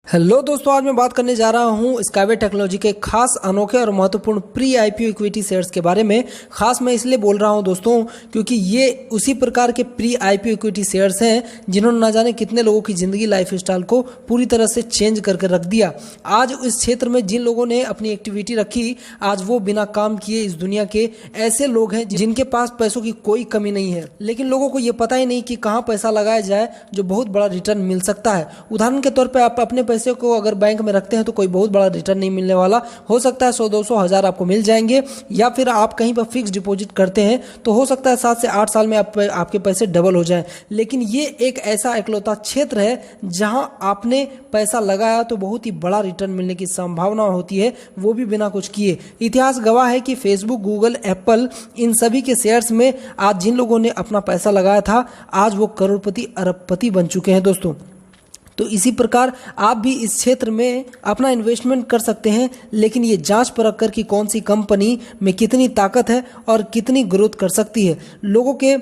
Hello दोस्तों, आज मैं बात करने जा रहा हूं स्काईवे टेक्नोलॉजी के खास अनोखे और महत्वपूर्ण प्री आईपीओ इक्विटी शेयर्स के बारे में। खास मैं इसलिए बोल रहा हूं दोस्तों क्योंकि ये उसी प्रकार के प्री आईपीओ इक्विटी शेयर्स हैं जिन्होंने ना जाने कितने लोगों की ज़िंदगी लाइफ स्टाइल को पूरी तरह से चेंज करके रख दिया। आज इस क्षेत्र में जिन लोगों ने अपनी एक्टिविटी रखी, आज वो बिना काम किए इस दुनिया के ऐसे लोग हैं जिनके पास पैसों की कोई कमी नहीं है, लेकिन लोगों को ये पता ही नहीं कि कहाँ पैसा लगाया जाए जो बहुत बड़ा रिटर्न मिल सकता है। उदाहरण के तौर पर आप अपने पैसे को अगर बैंक में रखते हैं तो कोई बहुत बड़ा रिटर्न नहीं मिलने वाला। हो सकता है 100-200 हज़ार आपको मिल जाएंगे, या फिर आप कहीं पर फिक्स डिपॉजिट करते हैं तो हो सकता है 7 से 8 साल में आपके पैसे डबल हो जाएं। लेकिन ये एक ऐसा इकलौता क्षेत्र है जहां आपने पैसा लगाया तो बहुत ही बड़ा रिटर्न मिलने की संभावना होती है, वो भी बिना कुछ किए। इतिहास गवाह है कि फेसबुक, गूगल, एप्पल, इन सभी के शेयर्स में आज जिन लोगों ने अपना पैसा लगाया था आज वो करोड़पति अरबपति बन चुके हैं दोस्तों। तो इसी प्रकार आप भी इस क्षेत्र में अपना इन्वेस्टमेंट कर सकते हैं, लेकिन ये जांच परख कर कि कौन सी कंपनी में कितनी ताकत है और कितनी ग्रोथ कर सकती है। लोगों के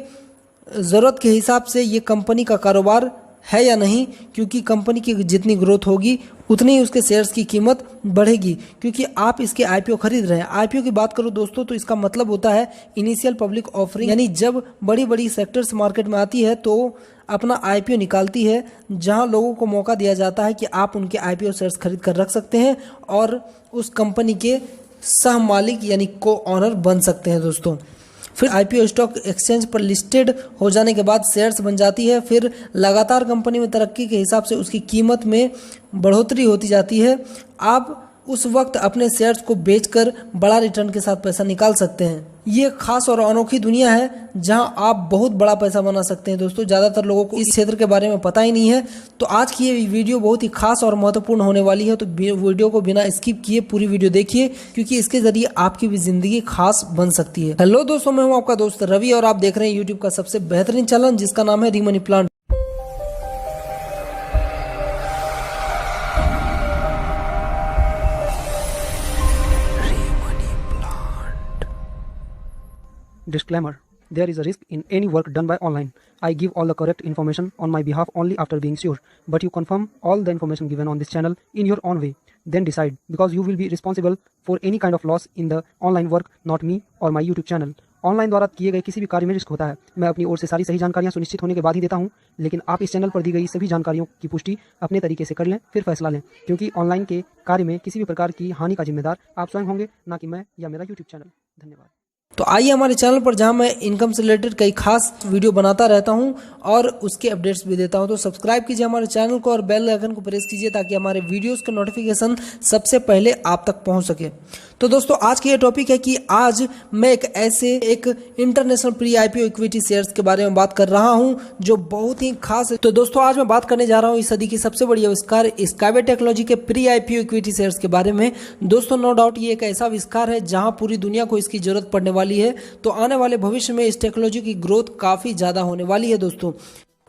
ज़रूरत के हिसाब से ये कंपनी का कारोबार है या नहीं, क्योंकि कंपनी की जितनी ग्रोथ होगी उतनी ही उसके शेयर्स की कीमत बढ़ेगी, क्योंकि आप इसके आईपीओ खरीद रहे हैं। आईपीओ की बात करो दोस्तों तो इसका मतलब होता है इनिशियल पब्लिक ऑफरिंग, यानी जब बड़ी बड़ी सेक्टर्स मार्केट में आती है तो अपना आईपीओ निकालती है, जहां लोगों को मौका दिया जाता है कि आप उनके आईपीओ शेयर्स खरीद कर रख सकते हैं और उस कंपनी के सह मालिक यानी को ऑनर बन सकते हैं दोस्तों। फिर आईपीओ स्टॉक एक्सचेंज पर लिस्टेड हो जाने के बाद शेयर्स बन जाती है। फिर लगातार कंपनी में तरक्की के हिसाब से उसकी कीमत में बढ़ोतरी होती जाती है। आप उस वक्त अपने शेयर्स को बेचकर बड़ा रिटर्न के साथ पैसा निकाल सकते हैं। ये खास और अनोखी दुनिया है जहां आप बहुत बड़ा पैसा बना सकते हैं दोस्तों। ज़्यादातर लोगों को इस क्षेत्र के बारे में पता ही नहीं है। तो आज की ये वीडियो बहुत ही खास और महत्वपूर्ण होने वाली है, तो वीडियो को बिना स्किप किए पूरी वीडियो देखिए, क्योंकि इसके जरिए आपकी भी जिंदगी खास बन सकती है। हेलो दोस्तों, मैं हूँ आपका दोस्त रवि और आप देख रहे हैं यूट्यूब का सबसे बेहतरीन चैनल जिसका नाम है री money plant. Disclaimer: there is a risk in any work done by online. I give all the correct information on my behalf only after being sure. But you confirm all the information given on this channel in your own way. Then decide, because you will be responsible for any kind of loss in the online work, not me or my YouTube channel. Online द्वारा किए गए किसी भी कार्य में risk होता है। मैं अपनी ओर से सारी सही जानकारियां सुनिश्चित होने के बाद ही देता हूं, लेकिन आप इस चैनल पर दी गई सभी जानकारियों की पुष्टि अपने तरीके से कर लें, फिर फैसला लें, क्योंकि ऑनलाइन के कार्य में किसी भी प्रकार की हानि का जिम्मेदार आप स्वयं होंगे, ना कि मैं या मेरा यूट्यूब चैनल। धन्यवाद। तो आइए हमारे चैनल पर, जहां मैं इनकम से रिलेटेड कई खास वीडियो बनाता रहता हूं और उसके अपडेट्स भी देता हूं, तो सब्सक्राइब कीजिए हमारे चैनल को और बेल आइकन को प्रेस कीजिए ताकि हमारे वीडियोस के नोटिफिकेशन सबसे पहले आप तक पहुंच सके। तो दोस्तों, आज की ये टॉपिक है कि आज मैं एक international pre IPO equity shares के बारे में बात कर रहा हूं जो बहुत ही खास है। तो दोस्तों, आज मैं बात करने जा रहा हूं इस सदी की सबसे बड़ी आविष्कार स्काईवे टेक्नोलॉजी के प्री आईपीओ इक्विटी शेयर्स के बारे में। दोस्तों, नो डाउट ये एक ऐसा आविष्कार है जहां पूरी दुनिया को इसकी जरूरत पड़ने वाली है। तो आने वाले भविष्य में इस टेक्नोलॉजी की ग्रोथ काफी ज्यादा होने वाली है दोस्तों।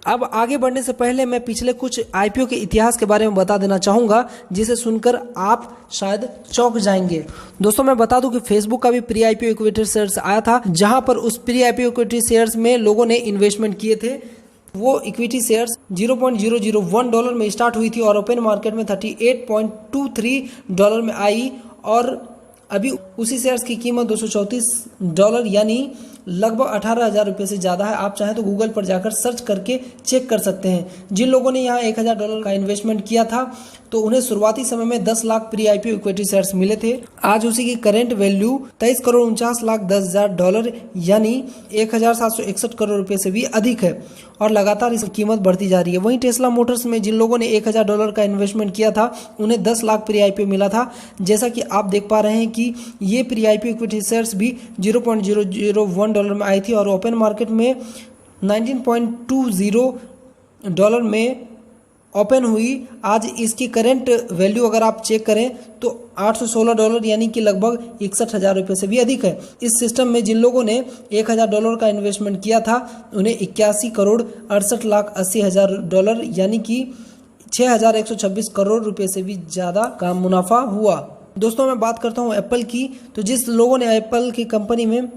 अब आगे बढ़ने से पहले मैं पिछले कुछ आईपीओ के इतिहास के बारे में बता देना चाहूंगा, जिसे सुनकर आप शायद चौंक जाएंगे। दोस्तों, मैं बता दूं कि फेसबुक का भी प्री आईपीओ इक्विटी शेयर्स आया था, जहां पर उस प्री आईपीओ इक्विटी शेयर्स में लोगों ने इन्वेस्टमेंट किए थे। वो इक्विटी शेयर्स $0.001 में स्टार्ट हुई थी और ओपन मार्केट में $38.23 में आई, और अभी उसी शेयर्स की कीमत $234 यानी लगभग 18,000 रुपये से ज़्यादा है। आप चाहें तो गूगल पर जाकर सर्च करके चेक कर सकते हैं। जिन लोगों ने यहाँ $1,000 का इन्वेस्टमेंट किया था तो उन्हें शुरुआती समय में 10 lakh pre IPO equity shares मिले थे। आज उसी की करेंट वैल्यू $23,49,10,000 यानी 1,761 करोड़ रुपये से भी अधिक है, और लगातार इसकी कीमत बढ़ती जा रही है। वहीं टेस्ला मोटर्स में जिन लोगों ने $1,000 का इन्वेस्टमेंट किया था उन्हें 10 लाख प्री आईपीओ मिला था। जैसा कि आप देख पा रहे हैं कि ये प्री आईपीओ इक्विटी शेयर्स भी $0.001 में आई थी और ओपन मार्केट में $19.20 में ओपन हुई। आज इसकी करंट वैल्यू अगर आप चेक करें तो $816 यानी कि लगभग 61,000 रुपये से भी अधिक है। इस सिस्टम में जिन लोगों ने $1,000 का इन्वेस्टमेंट किया था उन्हें $81,68,80,000 यानी कि 6,126 करोड़ रुपये से भी ज़्यादा का मुनाफा हुआ। दोस्तों, मैं बात करता हूँ एप्पल की। तो जिस लोगों ने एप्पल की कंपनी में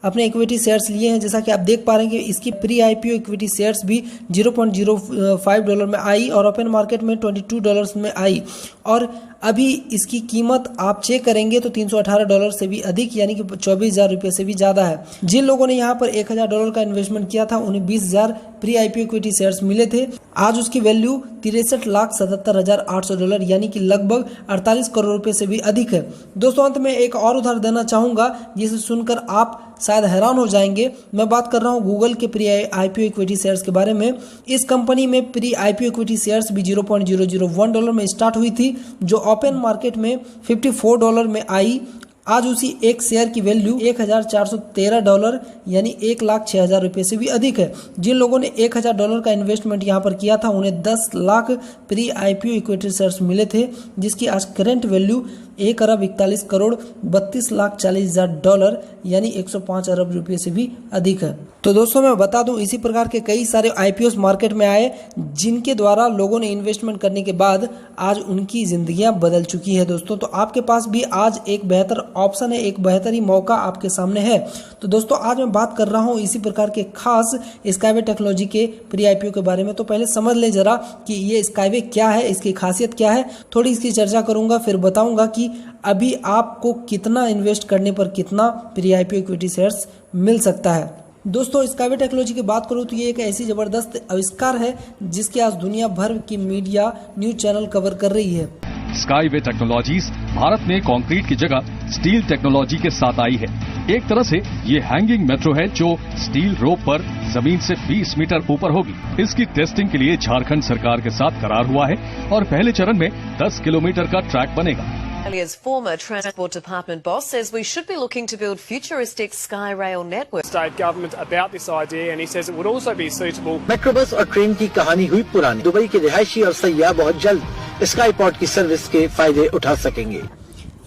अपने इक्विटी शेयर्स लिए हैं। जैसा कि आप देख पा रहे हैं कि इसकी प्री आईपीओ इक्विटी शेयर्स भी $0.05 में आई और ओपन मार्केट में $22 में आई, और अभी इसकी कीमत आप चेक करेंगे तो $318 से भी अधिक, यानी कि 24,000 रुपये से भी ज़्यादा है। जिन लोगों ने यहाँ पर $1,000 का इन्वेस्टमेंट किया था उन्हें 20,000 प्री आईपीओ इक्विटी शेयर्स मिले थे। आज उसकी वैल्यू $63,77,800 यानी कि लगभग 48 करोड़ रुपए से भी अधिक है। दोस्तों अंत में एक और उदाहरण देना चाहूँगा जिसे सुनकर आप शायद हैरान हो जाएंगे। मैं बात कर रहा हूँ गूगल के प्री आईपीओ इक्विटी शेयर्स के बारे में। इस कंपनी में प्री आईपीओ इक्विटी शेयर्स भी $0.001 में स्टार्ट हुई थी, जो ओपन मार्केट में $54 में आई। आज उसी एक शेयर की वैल्यू $1,413 यानी 1,06,000 रुपये से भी अधिक है। जिन लोगों ने $1,000 का इन्वेस्टमेंट यहाँ पर किया था उन्हें 10 lakh pre IPO equity shares मिले थे, जिसकी आज करंट वैल्यू $1,41,32,40,000 यानी 105 अरब रुपये से भी अधिक है। तो दोस्तों मैं बता दूं, इसी प्रकार के कई सारे आईपीओस मार्केट में आए जिनके द्वारा लोगों ने इन्वेस्टमेंट करने के बाद आज उनकी जिंदगियां बदल चुकी है। दोस्तों तो आपके पास भी आज एक बेहतर ऑप्शन है, एक बेहतर ही मौका आपके सामने है। तो दोस्तों आज मैं बात कर रहा हूं इसी प्रकार के खास स्काईवे टेक्नोलॉजी के प्री आईपीओ के बारे में। तो पहले समझ लें जरा कि ये स्काईवे क्या है, इसकी खासियत क्या है, थोड़ी इसकी चर्चा करूंगा, फिर बताऊंगा कि अभी आपको कितना इन्वेस्ट करने पर कितना प्री आईपीओ इक्विटी शेयर्स मिल सकता है। दोस्तों स्काईवे टेक्नोलॉजी की बात करूं तो ये एक ऐसी ज़बरदस्त आविष्कार है जिसकी आज दुनिया भर की मीडिया न्यूज चैनल कवर कर रही है। स्काईवे टेक्नोलॉजीज भारत में कंक्रीट की जगह स्टील टेक्नोलॉजी के साथ आई है। एक तरह से ये हैंगिंग मेट्रो है जो स्टील रोप पर जमीन से 20 मीटर ऊपर होगी। इसकी टेस्टिंग के लिए झारखंड सरकार के साथ करार हुआ है और पहले चरण में 10 किलोमीटर का ट्रैक बनेगा। Australia's former Transport Department boss says we should be looking to build futuristic sky rail networks. State government about this idea and he says it would also be suitable. Metro bus और train की कहानी हुई पुरानी। Dubai के रिहायशी और सैयाह बहुत जल्द स्काईपॉड की सर्विस के फायदे उठा सकेंगे।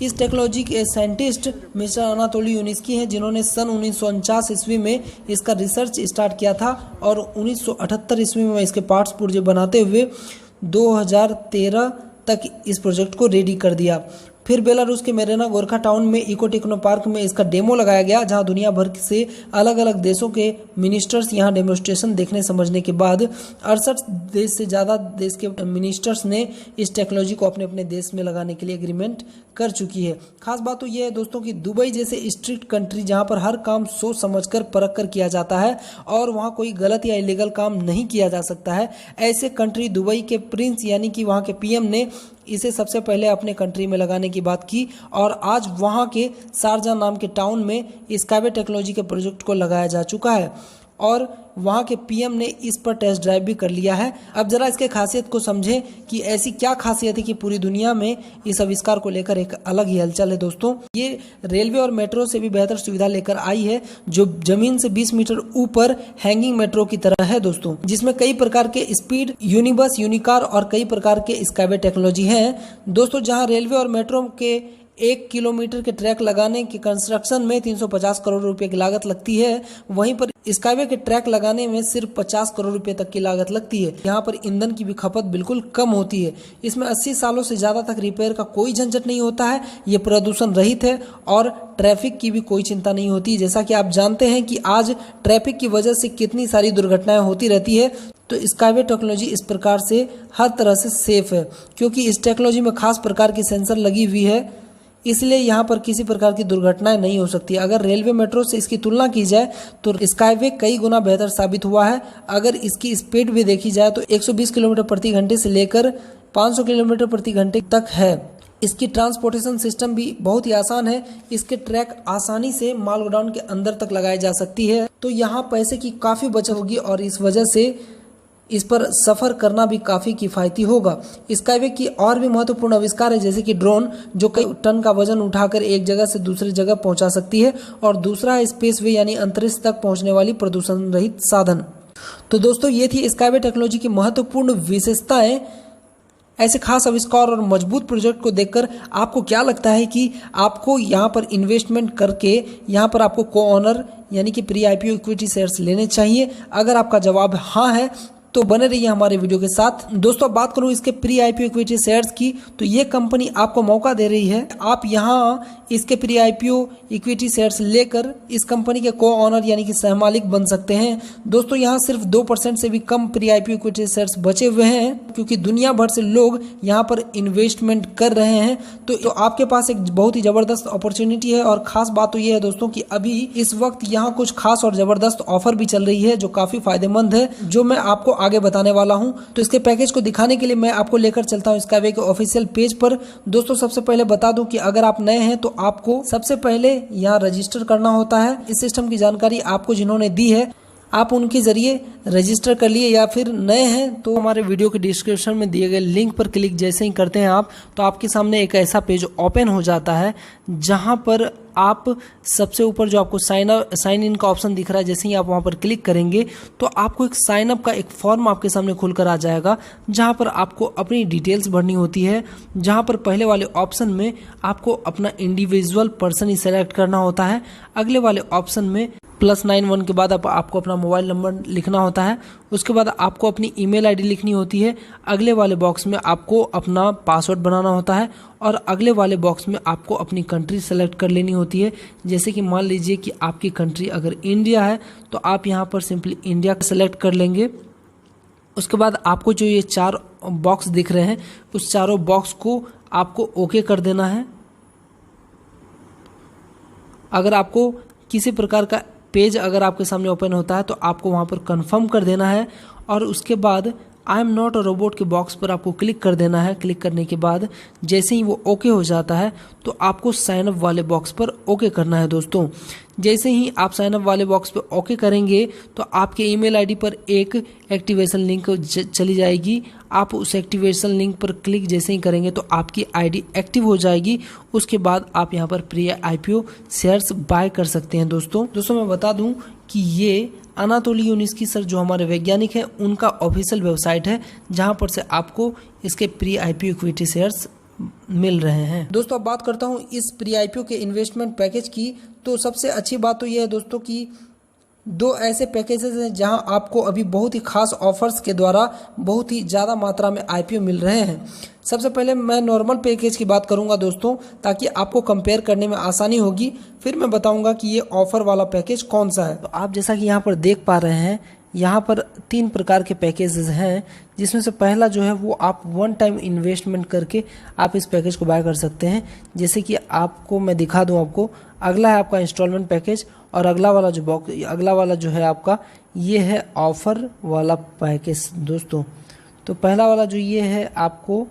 इस टेक्नोलॉजी के साइंटिस्ट मिस्टर अनातोली यूनिस्की हैं, जिन्होंने सन 1949 ईस्वी में इसका रिसर्च स्टार्ट किया था और 1978 ईस्वी में इसके पार्ट्स पुर्जे बनाते हुए 2013 तक इस प्रोजेक्ट को रेडी कर दिया। फिर बेलारूस के मेरेना गोरखा टाउन में इको टेक्नो पार्क में इसका डेमो लगाया गया, जहां दुनिया भर से अलग अलग देशों के मिनिस्टर्स यहां डेमोन्स्ट्रेशन देखने समझने के बाद 68 देश से ज़्यादा देश के मिनिस्टर्स ने इस टेक्नोलॉजी को अपने अपने देश में लगाने के लिए एग्रीमेंट कर चुकी है। खास बात तो यह है दोस्तों कि दुबई जैसे स्ट्रिक्ट कंट्री जहां पर हर काम सोच समझकर परख कर किया जाता है और वहां कोई गलत या इलीगल काम नहीं किया जा सकता है, ऐसे कंट्री दुबई के प्रिंस यानी कि वहां के पीएम ने इसे सबसे पहले अपने कंट्री में लगाने की बात की और आज वहां के शारजा नाम के टाउन में स्काईवे टेक्नोलॉजी के प्रोजेक्ट को लगाया जा चुका है और वहां के पीएम ने इस पर टेस्ट ड्राइव भी कर लिया है। अब जरा इसके खासियत को समझें कि ऐसी क्या खासियत है कि पूरी दुनिया में इस आविष्कार को लेकर एक अलग ही हलचल है। दोस्तों ये रेलवे और मेट्रो से भी बेहतर सुविधा लेकर आई है, जो जमीन से 20 मीटर ऊपर हैंगिंग मेट्रो की तरह है दोस्तों, जिसमें कई प्रकार के स्पीड, यूनिबस, यूनिकार और कई प्रकार के स्काईवे टेक्नोलॉजी है। दोस्तों जहाँ रेलवे और मेट्रो के 1 किलोमीटर के ट्रैक लगाने के कंस्ट्रक्शन में 350 करोड़ रुपए की लागत लगती है, वहीं पर स्काईवे के ट्रैक लगाने में सिर्फ 50 करोड़ रुपए तक की लागत लगती है। यहाँ पर ईंधन की भी खपत बिल्कुल कम होती है। इसमें 80 सालों से ज़्यादा तक रिपेयर का कोई झंझट नहीं होता है। ये प्रदूषण रहित है और ट्रैफिक की भी कोई चिंता नहीं होती। जैसा कि आप जानते हैं कि आज ट्रैफिक की वजह से कितनी सारी दुर्घटनाएं होती रहती है, तो स्काईवे टेक्नोलॉजी इस प्रकार से हर तरह से सेफ है, क्योंकि इस टेक्नोलॉजी में खास प्रकार की सेंसर लगी हुई है, इसलिए यहाँ पर किसी प्रकार की दुर्घटनाएं नहीं हो सकती। अगर रेलवे मेट्रो से इसकी तुलना की जाए तो स्काईवे कई गुना बेहतर साबित हुआ है। अगर इसकी स्पीड भी देखी जाए तो 120 किलोमीटर प्रति घंटे से लेकर 500 किलोमीटर प्रति घंटे तक है। इसकी ट्रांसपोर्टेशन सिस्टम भी बहुत ही आसान है। इसके ट्रैक आसानी से माल गोडाउन के अंदर तक लगाई जा सकती है, तो यहाँ पैसे की काफ़ी बचत होगी और इस वजह से इस पर सफ़र करना भी काफ़ी किफ़ायती होगा। स्काईवे की और भी महत्वपूर्ण आविष्कार है, जैसे कि ड्रोन, जो कई टन का वजन उठाकर एक जगह से दूसरी जगह पहुंचा सकती है, और दूसरा है स्पेसवे यानी अंतरिक्ष तक पहुंचने वाली प्रदूषण रहित साधन। तो दोस्तों ये थी स्काईवे टेक्नोलॉजी की महत्वपूर्ण विशेषताएं। ऐसे खास आविष्कार और मजबूत प्रोजेक्ट को देखकर आपको क्या लगता है कि आपको यहाँ पर इन्वेस्टमेंट करके यहाँ पर आपको को ऑनर यानी कि प्री आईपीओ इक्विटी शेयर्स लेने चाहिए? अगर आपका जवाब हाँ है तो बने रहिए हमारे वीडियो के साथ। दोस्तों बात करूं इसके प्री आईपीओ इक्विटी शेयर्स की, तो ये कंपनी आपको मौका दे रही है, आप यहाँ इसके प्री आईपीओ इक्विटी शेयर्स लेकर इस कंपनी के को ऑनर यानी कि सहमालिक बन सकते हैं। दोस्तों यहाँ सिर्फ 2% से भी कम प्री आईपीओ इक्विटी शेयर्स बचे हुए हैं, क्योंकि दुनिया भर से लोग यहाँ पर इन्वेस्टमेंट कर रहे हैं। तो आपके पास एक बहुत ही जबरदस्त अपॉर्चुनिटी है। और खास बात तो ये है दोस्तों कि अभी इस वक्त यहाँ कुछ खास और जबरदस्त ऑफर भी चल रही है जो काफी फायदेमंद है, जो मैं आपको आगे बताने वाला हूं। तो इसके पैकेज को दिखाने के लिए मैं आपको लेकर चलता हूं स्काईवे के ऑफिशियल पेज पर। दोस्तों सबसे पहले बता दूं कि अगर आप नए हैं तो आपको सबसे पहले यहाँ रजिस्टर करना होता है। इस सिस्टम की जानकारी आपको जिन्होंने दी है आप उनके जरिए रजिस्टर कर लिए, या फिर नए हैं तो हमारे वीडियो के डिस्क्रिप्शन में दिए गए लिंक पर क्लिक जैसे ही करते हैं आप, तो आपके सामने एक ऐसा पेज ओपन हो जाता है जहां पर आप सबसे ऊपर जो आपको साइन इन का ऑप्शन दिख रहा है, जैसे ही आप वहां पर क्लिक करेंगे तो आपको एक साइन अप का एक फॉर्म आपके सामने खुलकर आ जाएगा, जहां पर आपको अपनी डिटेल्स भरनी होती है। जहां पर पहले वाले ऑप्शन में आपको अपना इंडिविजुअल पर्सन ही सेलेक्ट करना होता है, अगले वाले ऑप्शन में +91 के बाद आपको अपना मोबाइल नंबर लिखना होता है, उसके बाद आपको अपनी ईमेल आईडी लिखनी होती है, अगले वाले बॉक्स में आपको अपना पासवर्ड बनाना होता है, और अगले वाले बॉक्स में आपको अपनी कंट्री सेलेक्ट कर लेनी होती है। जैसे कि मान लीजिए कि आपकी कंट्री अगर इंडिया है तो आप यहाँ पर सिंपली इंडिया सेलेक्ट कर लेंगे। उसके बाद आपको जो ये 4 बॉक्स दिख रहे हैं उस चारों बॉक्स को आपको ओके कर देना है। अगर आपको किसी प्रकार का पेज अगर आपके सामने ओपन होता है तो आपको वहां पर कंफर्म कर देना है, और उसके बाद I am not a robot के बॉक्स पर आपको क्लिक कर देना है। क्लिक करने के बाद जैसे ही वो ओके हो जाता है तो आपको साइन अप वाले बॉक्स पर ओके करना है। दोस्तों जैसे ही आप साइन अप वाले बॉक्स पर ओके करेंगे तो आपके ईमेल आईडी पर एक एक्टिवेशन लिंक चली जाएगी। आप उस एक्टिवेशन लिंक पर क्लिक जैसे ही करेंगे तो आपकी आईडी एक्टिव हो जाएगी। उसके बाद आप यहाँ पर प्री आईपीओ शेयर्स बाय कर सकते हैं। दोस्तों मैं बता दूं कि ये अनातोली यूनिस्की सर जो हमारे वैज्ञानिक हैं उनका ऑफिशियल वेबसाइट है, जहां पर से आपको इसके प्री आईपीओ इक्विटी शेयर्स मिल रहे हैं। दोस्तों अब बात करता हूं इस प्री आईपीओ के इन्वेस्टमेंट पैकेज की। तो सबसे अच्छी बात तो यह है दोस्तों कि 2 ऐसे पैकेजेस हैं जहां आपको अभी बहुत ही खास ऑफर्स के द्वारा बहुत ही ज़्यादा मात्रा में आईपीओ मिल रहे हैं। सबसे पहले मैं नॉर्मल पैकेज की बात करूंगा दोस्तों, ताकि आपको कंपेयर करने में आसानी होगी। फिर मैं बताऊंगा कि ये ऑफर वाला पैकेज कौन सा है। तो आप जैसा कि यहाँ पर देख पा रहे हैं, यहाँ पर 3 प्रकार के पैकेजेस हैं, जिसमें से पहला जो है वो आप 1 टाइम इन्वेस्टमेंट करके आप इस पैकेज को बाय कर सकते हैं। जैसे कि आपको मैं दिखा दूं आपको, अगला है आपका इंस्टॉलमेंट पैकेज, और अगला वाला जो है आपका ये है ऑफर वाला पैकेज। दोस्तों तो पहला वाला जो ये है, आपको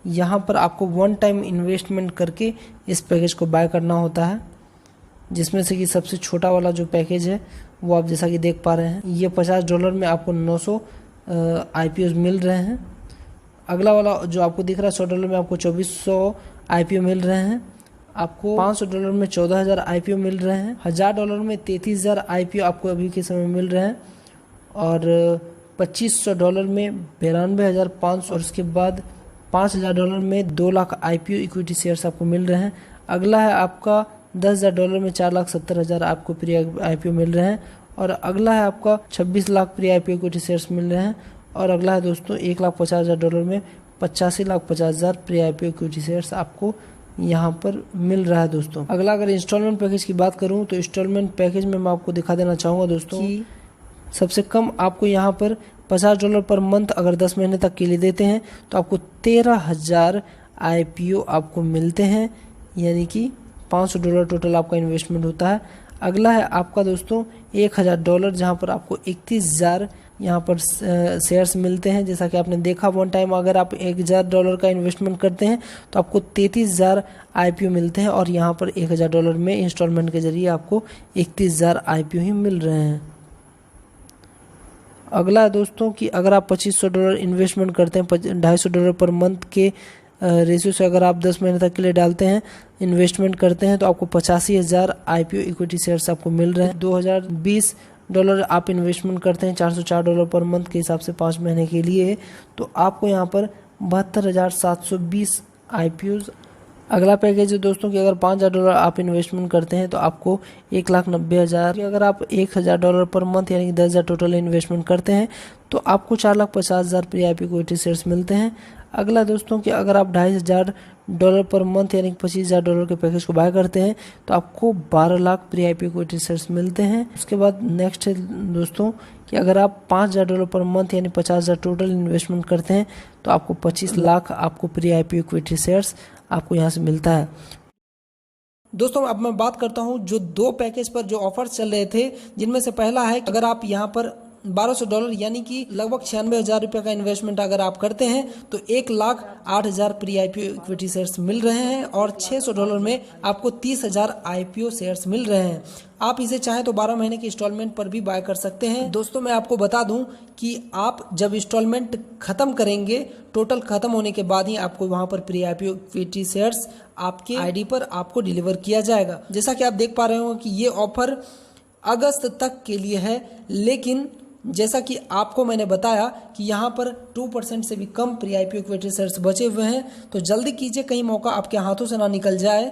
यहाँ पर आपको 1 टाइम इन्वेस्टमेंट करके इस पैकेज को बाय करना होता है, जिसमें से कि सबसे छोटा वाला जो पैकेज है वो आप जैसा कि देख पा रहे हैं, ये $50 में आपको 900 आईपीओ मिल रहे हैं। अगला वाला जो आपको दिख रहा है $100 में आपको 2400 आईपीओ मिल रहे हैं। आपको $500 में 14,000 आईपीओ मिल रहे हैं। $1000 में 33,000 आईपीओ आपको अभी के समय मिल रहे हैं, और $2500 में 92,500, और उसके बाद $5,000 में 2 लाख आईपीओ इक्विटी शेयर्स आपको मिल रहे हैं। अगला है आपका $10,000 में 4,70,000 आपको प्री आईपीओ मिल रहे हैं, और अगला है आपका 26 lakh pre IPO equity shares मिल रहे हैं, और अगला है दोस्तों $1,50,000 में 85,50,000 प्री आईपीओ इक्विटी शेयर्स आपको यहाँ पर मिल रहा है। दोस्तों अगला अगर इंस्टॉलमेंट पैकेज की बात करूँ तो इंस्टॉलमेंट पैकेज में मैं आपको दिखा देना चाहूँगा दोस्तों कि सबसे कम आपको यहाँ पर $50 पर मंथ अगर 10 महीने तक के लिए देते हैं तो आपको 13,000 आईपीओ आपको मिलते हैं, यानी कि $500 टोटल आपका इन्वेस्टमेंट होता है। अगला है आपका दोस्तों $1,000, जहाँ पर आपको 31,000 यहाँ पर शेयर्स मिलते हैं। जैसा कि आपने देखा 1 टाइम अगर आप $1,000 का इन्वेस्टमेंट करते हैं तो आपको 33,000 आईपीओ मिलते हैं, और यहाँ पर $1,000 में इंस्टॉलमेंट के जरिए आपको 31,000 आईपीओ ही मिल रहे हैं। अगला है दोस्तों कि अगर आप $2,500 इन्वेस्टमेंट करते हैं, $250 पर मंथ के रेशियो से अगर आप 10 महीने तक के लिए डालते हैं, इन्वेस्टमेंट करते हैं, तो आपको 85,000 आईपीओ इक्विटी शेयर्स आपको मिल रहे हैं। $2,020 आप इन्वेस्टमेंट करते हैं $404 पर मंथ के हिसाब से 5 महीने के लिए, तो आपको यहाँ पर 72,720 आईपीओ अगला पैकेज है दोस्तों कि अगर $5,000 आप इन्वेस्टमेंट करते हैं तो आपको 1,90,000। अगर आप $1,000 पर मंथ यानी कि 10,000 टोटल इन्वेस्टमेंट करते हैं तो आपको 4,50,000 प्री आईपीओ इक्विटी शेयर्स मिलते हैं। अगला दोस्तों कि अगर आप $2,500 पर मंथ यानी कि $25,000 के पैकेज को बाय करते हैं तो आपको 12 lakh pre IPO equity shares मिलते हैं। उसके बाद नेक्स्ट है दोस्तों कि अगर आप $5,000 पर मंथ यानी 50,000 टोटल इन्वेस्टमेंट करते हैं तो आपको 25 लाख आपको प्री आईपीओ इक्विटी शेयर्स आपको यहाँ से मिलता है। दोस्तों अब मैं बात करता हूँ जो 2 पैकेज पर जो ऑफर्स चल रहे थे, जिनमें से पहला है कि अगर आप यहाँ पर $1,200 यानी कि लगभग 96,000 रुपये का इन्वेस्टमेंट अगर आप करते हैं तो 1,08,000 प्री आईपीओ इक्विटी शेयर्स मिल रहे हैं और $600 में आपको 30,000 आईपीओ शेयर्स मिल रहे हैं। आप इसे चाहें तो 12 महीने की इंस्टॉलमेंट पर भी बाय कर सकते हैं। दोस्तों मैं आपको बता दूं कि आप जब इंस्टॉलमेंट खत्म करेंगे, टोटल खत्म होने के बाद ही आपको वहां पर प्री आईपीओ इक्विटी शेयर्स आपके आईडी पर आपको डिलीवर किया जाएगा। जैसा कि आप देख पा रहे हो कि ये ऑफर अगस्त तक के लिए है, लेकिन जैसा कि आपको मैंने बताया कि यहाँ पर 2% से भी कम प्री आईपीओ इक्विटी शेयर्स बचे हुए हैं, तो जल्दी कीजिए कहीं मौका आपके हाथों से ना निकल जाए।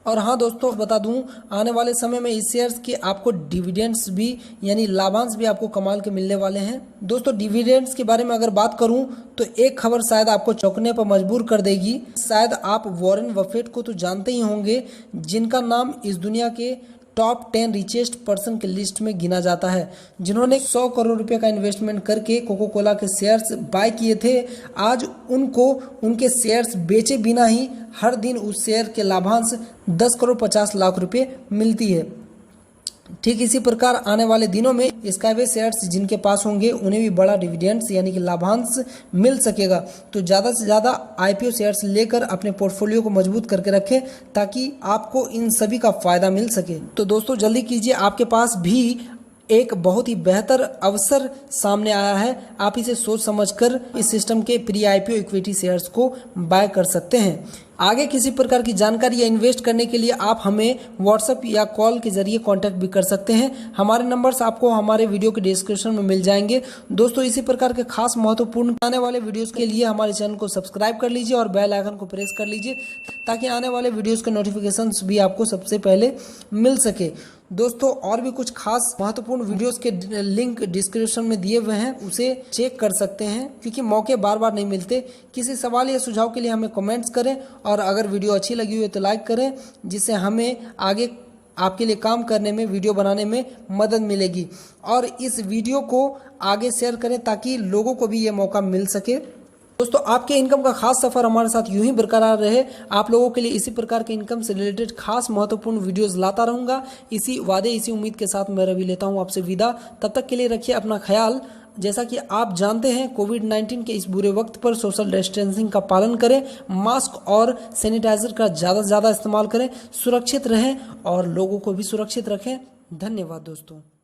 और हाँ दोस्तों बता दूं, आने वाले समय में इस शेयर्स के आपको डिविडेंड्स भी यानी लाभांश भी आपको कमाल के मिलने वाले हैं। दोस्तों डिविडेंड्स के बारे में अगर बात करूं तो एक खबर शायद आपको चौंकने पर मजबूर कर देगी। शायद आप वॉरेन बफेट को तो जानते ही होंगे, जिनका नाम इस दुनिया के टॉप 10 रिचेस्ट पर्सन के लिस्ट में गिना जाता है, जिन्होंने 100 करोड़ रुपए का इन्वेस्टमेंट करके कोको कोला के शेयर्स बाय किए थे। आज उनको उनके शेयर्स बेचे बिना ही हर दिन उस शेयर के लाभांश 10,50,00,000 रुपए मिलती है। ठीक इसी प्रकार आने वाले दिनों में स्काईवे शेयर्स जिनके पास होंगे उन्हें भी बड़ा डिविडेंड्स यानी कि लाभांश मिल सकेगा। तो ज़्यादा से ज़्यादा आईपीओ शेयर्स लेकर अपने पोर्टफोलियो को मजबूत करके रखें ताकि आपको इन सभी का फायदा मिल सके। तो दोस्तों जल्दी कीजिए, आपके पास भी एक बहुत ही बेहतर अवसर सामने आया है। आप इसे सोच समझकर इस सिस्टम के प्री आईपीओ इक्विटी शेयर्स को बाय कर सकते हैं। आगे किसी प्रकार की जानकारी या इन्वेस्ट करने के लिए आप हमें व्हाट्सएप या कॉल के जरिए कांटेक्ट भी कर सकते हैं। हमारे नंबर्स आपको हमारे वीडियो के डिस्क्रिप्शन में मिल जाएंगे। दोस्तों इसी प्रकार के खास महत्वपूर्ण आने वाले वीडियोस के लिए हमारे चैनल को सब्सक्राइब कर लीजिए और बेल आइकन को प्रेस कर लीजिए ताकि आने वाले वीडियोस के नोटिफिकेशंस भी आपको सबसे पहले मिल सके। दोस्तों और भी कुछ खास महत्वपूर्ण वीडियोस के लिंक डिस्क्रिप्शन में दिए हुए हैं, उसे चेक कर सकते हैं क्योंकि मौके बार बार नहीं मिलते। किसी सवाल या सुझाव के लिए हमें कमेंट्स करें और अगर वीडियो अच्छी लगी हुई तो लाइक करें, जिससे हमें आगे आपके लिए काम करने में, वीडियो बनाने में मदद मिलेगी। और इस वीडियो को आगे शेयर करें ताकि लोगों को भी ये मौका मिल सके। दोस्तों आपके इनकम का खास सफर हमारे साथ यूं ही बरकरार रहे। आप लोगों के लिए इसी प्रकार के इनकम से रिलेटेड खास महत्वपूर्ण वीडियोस लाता रहूंगा। इसी वादे, इसी उम्मीद के साथ मैं रवि लेता हूं आपसे विदा। तब तक के लिए रखिए अपना ख्याल। जैसा कि आप जानते हैं कोविड-19 के इस बुरे वक्त पर सोशल डिस्टेंसिंग का पालन करें, मास्क और सैनिटाइजर का ज़्यादा से ज़्यादा इस्तेमाल करें, सुरक्षित रहें और लोगों को भी सुरक्षित रखें। धन्यवाद दोस्तों।